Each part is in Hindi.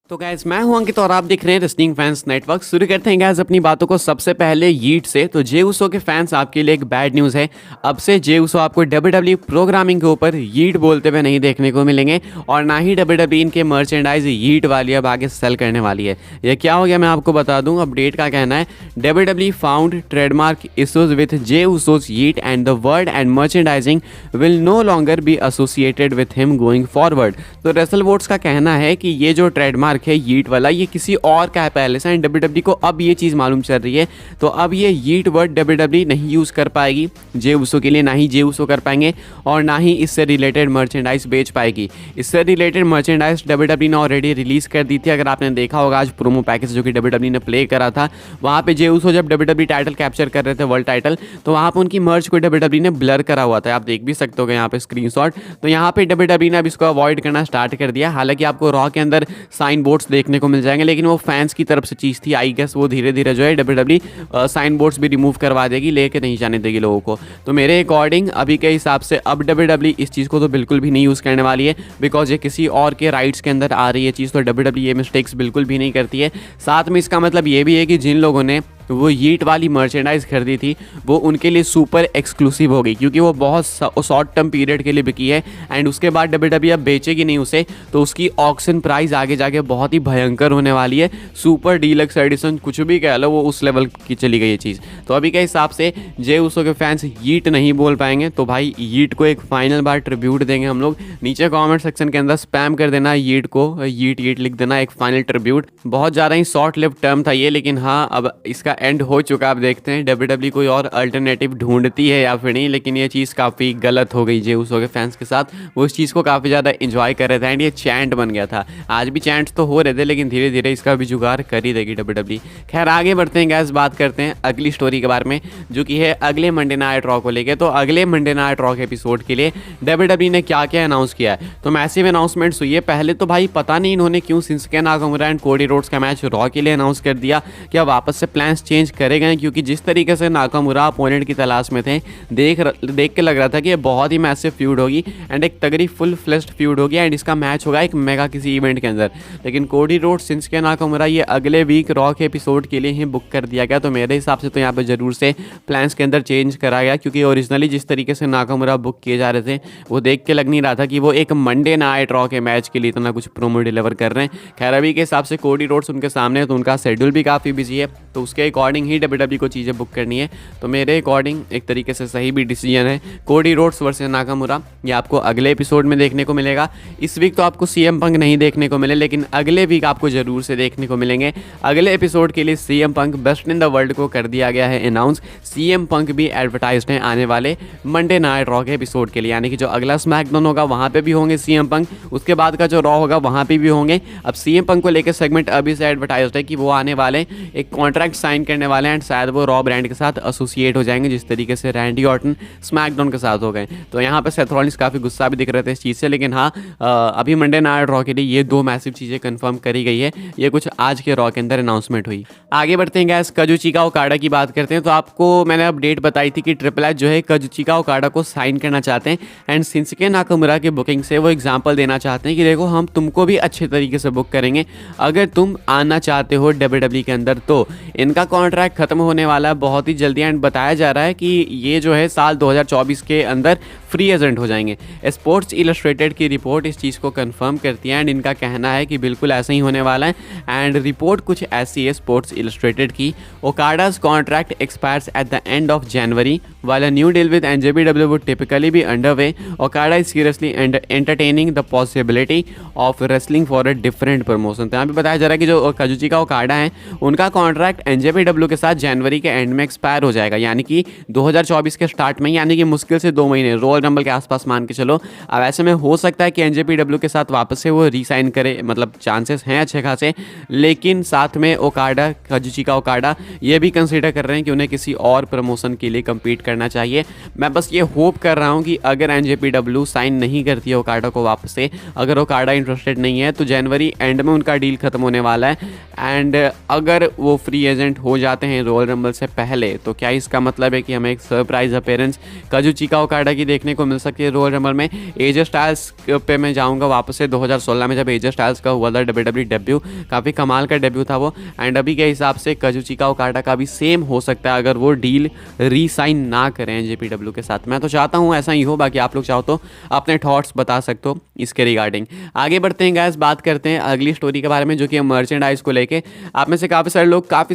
तो गैस मैं हूं अंकित और आप देख रहे हैं रेसलिंग फैंस नेटवर्क। शुरू करते हैं गैस अपनी बातों को सबसे पहले यीट से। तो जे उसो के फैंस आपके लिए एक बैड न्यूज़ है। अब से जे उसो आपको WWE प्रोग्रामिंग के ऊपर यीट बोलते हुए नहीं देखने को मिलेंगे और ना ही WWE इनके मर्चेंडाइज यीट वाली अब आगे सेल करने वाली है। यह क्या हो गया मैं आपको बता दूं। अपडेट का कहना है WWE found trademark issues with Jey Uso's yeet and the word and merchandising will no longer be associated with him going forward. तो रेसलवोर्ड्स का कहना है कि ये जो ट्रेडमार्क है यीट वाला ये किसी और का है पहले से, एंड WWE को अब ये चीज़ मालूम चल रही है। तो अब ये यीट वर्ड WWE नहीं यूज़ कर पाएगी जे उसो के लिए, ना ही जे उसो कर पाएंगे और ना ही इससे रिलेटेड मर्चेंडाइज बेच पाएगी। इससे रिलेटेड मर्चेंडाइज WWE ने ऑलरेडी रिलीज़ कर दी थी। अगर आपने देखा होगा आज प्रोमो पैकेज जो कि WWE ने प्ले करा था, वहाँ पे जे उसो जब WWE टाइटल कैप्चर कर रहे थे, वर्ल्ड टाइटल, तो वहाँ पर उनकी मर्च को WWE ने ब्लर करा हुआ था। आप देख भी सकते हो यहाँ पे स्क्रीनशॉट। तो यहाँ पे WWE ने अब इसको अवॉइड करना स्टार्ट कर दिया। हालांकि आपको रॉ के अंदर साइन बोर्ड्स देखने को मिल जाएंगे, लेकिन वो फैंस की तरफ से चीज़ थी। आई गेस वो धीरे धीरे जो है WWE साइन बोर्ड्स भी रिमूव करवा देगी, लेके नहीं जाने देगी लोगों को। तो मेरे अकॉर्डिंग अभी के हिसाब से अब WWE इस चीज़ को तो बिल्कुल भी नहीं यूज़ करने वाली है, बिकॉज ये किसी और के राइट्स के अंदर आ रही है चीज़। तो WWE ये मिस्टेक्स बिल्कुल भी नहीं करती है। साथ में इसका मतलब ये भी है कि जिन लोगों ने वो यीट वाली मर्चेंडाइज खरीदी थी वो उनके लिए सुपर एक्सक्लूसिव हो गई, क्योंकि वो बहुत शॉर्ट टर्म पीरियड के लिए बिकी है एंड उसके बाद WWE अब बेचेगी नहीं उसे। तो उसकी ऑक्शन प्राइस आगे जाके बहुत ही भयंकर होने वाली है। सुपर डीलक्स एडिशन कुछ भी कह लो, वो उस लेवल की चली गई ये चीज़। तो अभी के हिसाब से जे उसो के फैंस यीट नहीं बोल पाएंगे। तो भाई यीट को एक फाइनल बार ट्रिब्यूट देंगे हम लोग। नीचे कॉमेंट सेक्शन के अंदर स्पैम कर देना यीट को, यीट यीट लिख देना, एक फाइनल ट्रिब्यूट। बहुत ज़्यादा ही शॉर्ट लिव टर्म था ये, लेकिन हाँ अब इसका एंड हो चुका। आप देखते हैं WWE कोई और अल्टरनेटिव ढूंढती है या फिर नहीं, लेकिन ये चीज़ काफ़ी गलत हो गई जे उसो के फैंस के साथ। वो इस चीज़ को काफ़ी ज़्यादा एंजॉय कर रहे थे एंड ये चैंट बन गया था। आज भी चैंट्स तो हो रहे थे, लेकिन धीरे धीरे इसका भी जुगाड़ कर ही देगी WWE। खैर आगे बढ़ते हैं गैस, बात करते हैं अगली स्टोरी के बारे में जो कि है अगले मंडे नाइट रॉ को लेकर। तो अगले मंडे नाइट रॉ के एपिसोड के लिए WWE ने क्या क्या अनाउंस किया है। तो मैसिव अनाउंसमेंट्स हुई है। पहले तो भाई पता नहीं इन्होंने क्यों Shinsuke Nakamura and Cody Rhodes का मैच रॉ के लिए अनाउंस कर दिया। क्या वापस से प्लान्स चेंज करे गए? क्योंकि जिस तरीके से नाकामुरा अपोनेंट की तलाश में थे, देख के लग रहा था कि ये बहुत ही मैसिव फ्यूड होगी एंड एक तगड़ी फुल फ्लेश्ड फ्यूड होगी एंड इसका मैच होगा एक मेगा किसी इवेंट के अंदर। लेकिन कोडी रोड्स शिंसुके नाकामुरा ये अगले वीक रॉ के एपिसोड के लिए ही बुक कर दिया गया। तो मेरे हिसाब से तो यहाँ पे ज़रूर से प्लान्स के अंदर चेंज करा गया, क्योंकि ओरिजिनली जिस तरीके से नाकामुरा बुक किए जा रहे थे वो देख के लग नहीं रहा था कि वो एक मंडे नाइट रॉ के मैच के लिए इतना कुछ प्रोमो डिलीवर कर रहे हैं। खैर अभी के हिसाब से कोडी रोड्स उनके सामने है, तो उनका शेड्यूल भी काफ़ी बिजी है, तो उसके अकॉर्डिंग ही WWE को चीज़ें बुक करनी है। तो मेरे अकॉर्डिंग एक तरीके से सही भी डिसीजन है। कोडी रोड्स वर्सेस नाकामुरा ये आपको अगले एपिसोड में देखने को मिलेगा। इस वीक तो आपको CM पंक नहीं देखने को मिले, लेकिन अगले वीक आपको ज़रूर से देखने को मिलेंगे। अगले एपिसोड के लिए CM punk best in the world को कर दिया गया है अनाउंस। CM पंक भी एडवर्टाइज्ड हैं आने वाले मंडे नाइट रॉ के एपिसोड के लिए, यानी कि जो अगला स्मैकडाउन होगा वहाँ पे भी होंगे CM पंक, उसके बाद का जो रॉ होगा वहाँ पे भी होंगे। अब CM पंक को लेकर सेगमेंट अभी से एडवर्टाइज्ड है कि वो आने वाले एक कॉन्ट्रैक्ट साइन करने वाले हैं एंड शायद वो रॉ ब्रांड के साथ एसोसिएट हो जाएंगे, जिस तरीके से रैंडी ऑर्टन स्मैकडाउन के साथ हो गए। तो यहाँ पे सेथ रॉलिंस काफ़ी गुस्सा भी दिख रहे थे इस चीज़ से, लेकिन हाँ अभी मंडे नाइट रॉ के लिए ये दो मैसिव चीज़ें कंफर्म करी गई है। ये कुछ आज के रॉ के अंदर अनाउंसमेंट हुई। आगे बढ़ते हैं गैस, काजुचिका ओकाडा की बात करते हैं। तो आपको मैंने अपडेट बताई थी कि ट्रिपल एच जो है काजुचिका ओकाडा को साइन करना चाहते हैं एंड शिंसुके नाकामुरा की बुकिंग से वो एग्जाम्पल देना चाहते हैं कि देखो हम तुमको भी अच्छे तरीके से बुक करेंगे अगर तुम आना चाहते हो WWE के अंदर। तो इनका कॉन्ट्रैक्ट खत्म होने वाला है बहुत ही जल्दी एंड बताया जा रहा है कि ये जो है साल 2024 के अंदर फ्री एजेंट हो जाएंगे। स्पोर्ट्स इलस्ट्रेटेड की रिपोर्ट इस चीज़ को कंफर्म करती है एंड इनका कहना है कि बिल्कुल ऐसा ही होने वाला है। एंड रिपोर्ट कुछ ऐसी है स्पोर्ट्स इलस्ट्रेटेड की, Okada's contract expires at the end of January while a new deal with NJPW would typically be underway. Okada is seriously entertaining the possibility of wrestling for a different promotion। तो यहाँ पे बताया जा रहा है कि जो काजुचिका ओकाडा है उनका कॉन्ट्रैक्ट NJPW के साथ जनवरी के एंड में एक्सपायर हो जाएगा, यानी कि 2024 के स्टार्ट में, यानी कि मुश्किल से 2 महीने रॉयल रंबल के आसपास मान के चलो। अब ऐसे में हो सकता है कि NJPW के साथ वापस से वो रीसाइन करे, मतलब चांसेस हैं अच्छे खासे। लेकिन साथ में ओकाडा, काजुचिका ओकाडा ये भी कंसिडर कर रहे हैं कि उन्हें किसी और प्रमोशन के लिए कम्पीट करना चाहिए। मैं बस ये होप कर रहा हूँ कि अगर NJPW साइन नहीं करती है ओकाडा को वापस से, अगर ओकाडा इंटरेस्टेड नहीं है, तो जनवरी एंड में उनका डील खत्म होने वाला है एंड अगर वो फ्री एजेंट हो जाते हैं रॉयल रंबल से पहले, तो क्या इसका मतलब है कि हमें एक सरप्राइज अपीयरेंस काजुचिका ओकाडा की देखने देखने को मिल सकती है रोयल रंबल में। एजे स्टाइल्स पे मैं जाऊँगा वापस से 2016 में, जब एजे स्टाइल्स का हुआ था WWE डेब्यू, काफ़ी कमाल का डेब्यू था वो। एंड अभी के हिसाब से काजुचिका ओकाडा का भी सेम हो सकता है अगर वो डील रीसाइन ना करें JPW के साथ। मैं तो चाहता हूँ ऐसा ही हो, बाकी आप लोग चाहो तो अपने थॉट्स बता सकते हो इसके रिगार्डिंग। आगे बढ़ते हैं गाइस, बात करते हैं अगली स्टोरी के बारे में जो कि मर्चेंडाइज को लेके। आप में से काफ़ी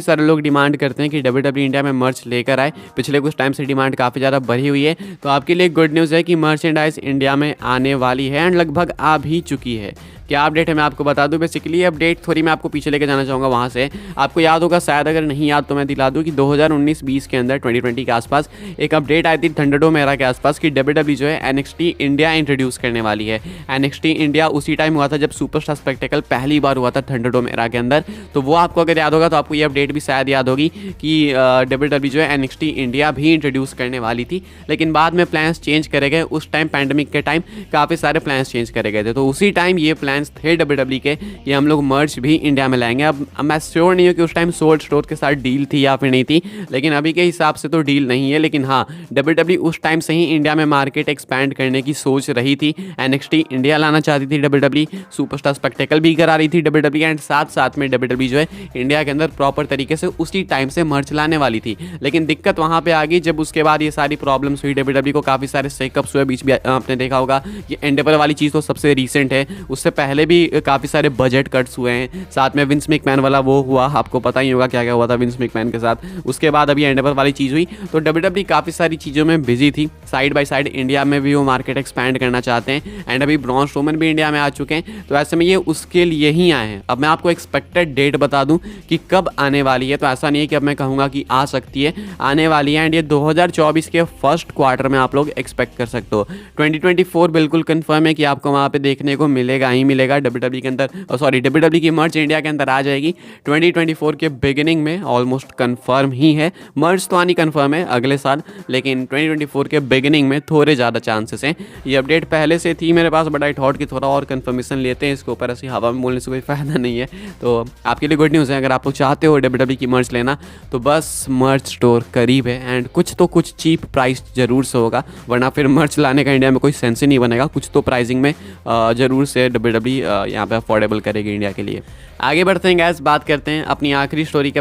सारे लोग डिमांड करते हैं कि WWE इंडिया में मर्च लेकर आए। पिछले कुछ टाइम से डिमांड काफ़ी ज़्यादा बढ़ी हुई है, तो आपके लिए गुड न्यूज़ है कि मर्चेंडाइज इंडिया में आने वाली है एंड लगभग आ भी चुकी है। क्या अपडेट है मैं आपको बता दूं। बेसिकली अपडेट थोड़ी मैं आपको पीछे लेके जाना चाहूँगा वहाँ से। आपको याद होगा, शायद अगर नहीं याद तो मैं दिला दूं कि 2019-20 के अंदर 2020 के आसपास एक अपडेट आई थी थंडरडोम एरा के आसपास कि WWE जो है NXT इंडिया इंट्रोड्यूस करने वाली है। NXT इंडिया उसी टाइम हुआ था जब सुपरस्टार स्पेक्टेकल पहली बार हुआ था थंडरडोम एरा के अंदर। तो वो आपको अगर याद होगा तो आपको ये अपडेट भी शायद याद होगी कि WWE जो है NXT इंडिया भी इंट्रोड्यूस करने वाली थी, लेकिन बाद में प्लान्स चेंज करे गए। उस टाइम पैंडमिक के टाइम काफ़ी सारे प्लान्स चेंज करे गए थे, तो उसी टाइम ये प्लान्स थे WWE के ये हम लोग मर्च भी इंडिया में लाएंगे। अब मैं श्योर नहीं हूँ कि उस टाइम सोल्ड स्टोर के साथ डील थी या फिर नहीं थी, लेकिन अभी के हिसाब से तो डील नहीं है। लेकिन हाँ, WWE उस टाइम से ही इंडिया में मार्केट एक्सपैंड करने की सोच रही थी। NXT इंडिया लाना चाहती थी WWE, सुपरस्टार स्पेक्टेकल भी करा रही थी WWE, एंड साथ में WWE जो है इंडिया के अंदर प्रॉपर तरीके से उसी टाइम से मर्च लाने वाली थी। लेकिन दिक्कत वहाँ पे आ गई जब उसके बाद ये सारी प्रॉब्लम्स हुई। WWE को काफ़ी सारे सेकअप्स हुए बीच में, आपने देखा होगा। ये एंडेवर वाली चीज़ तो सबसे रिसेंट है, उससे पहले भी काफ़ी सारे बजट कट्स हुए हैं। साथ में विंस मैकमैन वाला वो हुआ, आपको पता ही होगा क्या क्या हुआ था विंस मैकमैन के साथ। उसके बाद अभी एंडेवर वाली चीज़ हुई, तो WWE काफ़ी सारी चीज़ों में बिजी थी। साइड बाय साइड इंडिया में भी वो मार्केट एक्सपैंड करना चाहते हैं, एंड अभी ब्रॉन स्ट्रोमन भी इंडिया में आ चुके हैं। तो ऐसे में ये उसके लिए ही आए हैं। अब मैं आपको एक्सपेक्टेड डेट बता दूं कि कब आने वाली है, तो ऐसा नहीं है कि अब मैं कहूँगा कि आ सकती है, आने वाली है। एंड ये 2024 के फर्स्ट क्वार्टर में आप लोग एक्सपेक्ट कर सकते हो। 2024 बिल्कुल कन्फर्म है कि आपको वहाँ पे देखने को मिलेगा ही मिलेगा। WWE के अंदर WWE की मर्च इंडिया के अंदर आ जाएगी 2024 के बिगिनिंग में, ऑलमोस्ट कंफर्म ही है। मर्च तो आनी कंफर्म है अगले साल, लेकिन 2024 के बिगिनिंग में थोड़े ज़्यादा चांसेस हैं। ये अपडेट पहले से थी मेरे पास, बट आई थॉट कि थोड़ा और कंफर्मेशन लेते हैं इसके ऊपर, ऐसी हवा में बोलने से कोई फ़ायदा नहीं है। तो आपके लिए गुड न्यूज़ है, अगर आप लोग चाहते हो WWE की मर्च लेना तो बस मर्च स्टोर करीब है, एंड कुछ चीप प्राइस ज़रूर से होगा, वरना फिर मर्च लाने का इंडिया में कोई सेंस ही नहीं बनेगा। कुछ तो प्राइसिंग में ज़रूर से WWE यहाँ पे अफोर्डेबल करेगी इंडिया के लिए। आगे बढ़ते हैं गैस, बात करते हैं अपनी आखिरी स्टोरी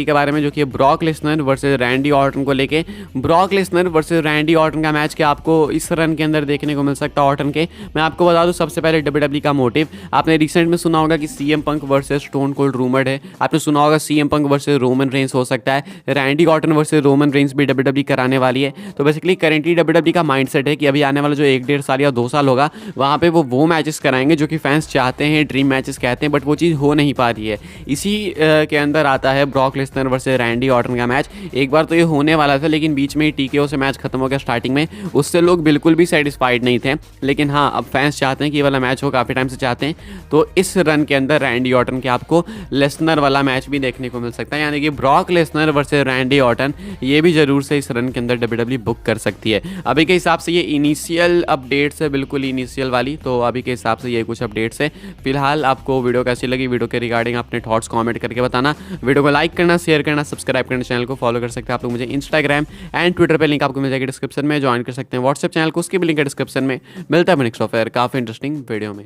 के बारे में जो कि Brock Lesnar versus Randy Orton को लेके। Brock Lesnar versus Randy Orton का मैच क्या आपको इस रन के अंदर देखने को मिल सकता है ऑर्टन के। मैं आपको बता दूं सबसे पहले WWE का मोटिव। आपने रिसेंट में सुना होगा कि CM पंक वर्सेस स्टोन कोल्ड रूमर्ड है। आपने सुना होगा CM पंक वर्सेस रोमन रेंस हो सकता है। Randy Orton versus Roman Reigns भी WWE कराने वाली है। तो बेसिकली करेंटली WWE का माइंडसेट है कि अभी आने वाला जो 1-1.5 साल या 2 साल होगा, वहाँ पे वो मैचेस कराएंगे जो कि फैंस चाहते हैं, ड्रीम मैचेस कहते हैं, बट वो चीज़ हो नहीं पा रही है। इसी के अंदर आता है Brock Lesnar versus Randy Orton का मैच। एक बार तो ये होने वाला था, लेकिन बीच में ही TKO से मैच खत्म हो गया स्टार्टिंग में, उससे लोग बिल्कुल भी सेटिस्फाइड नहीं थे। लेकिन हाँ, अब फैंस चाहते हैं कि ये वाला मैच हो, काफ़ी टाइम से चाहते हैं। तो इस रन के अंदर रैंडी ऑर्टन के आपको लेसनर वाला मैच भी देखने को मिल सकता है, यानी कि Brock Lesnar versus Randy Orton, ये भी ज़रूर से इस रन के अंदर WWE बुक कर सकती है। अभी के हिसाब से ये इनिशियल अपडेट्स है, बिल्कुल इनिशियल वाली। तो अभी के हिसाब से ये कुछ अपडेट्स है। फिलहाल आपको वीडियो कैसी लगी, वीडियो के रिगार्डिंग अपने थॉट्स कमेंट करके बताना। वीडियो को लाइक करना, शेयर करना, सब्सक्राइब करना, चैनल को फॉलो कर सकते हैं आप लोग मुझे इंस्टाग्राम एंड ट्विटर पे, लिंक आपको मिल जाएगी डिस्क्रिप्शन में। ज्वाइन कर सकते हैं व्हाट्सएप चैनल को, उसकी भी लिंक है डिस्क्रिप्शन में। मिलता है नेक्स्ट ऑफर काफ़ी इंटरेस्टिंग वीडियो में।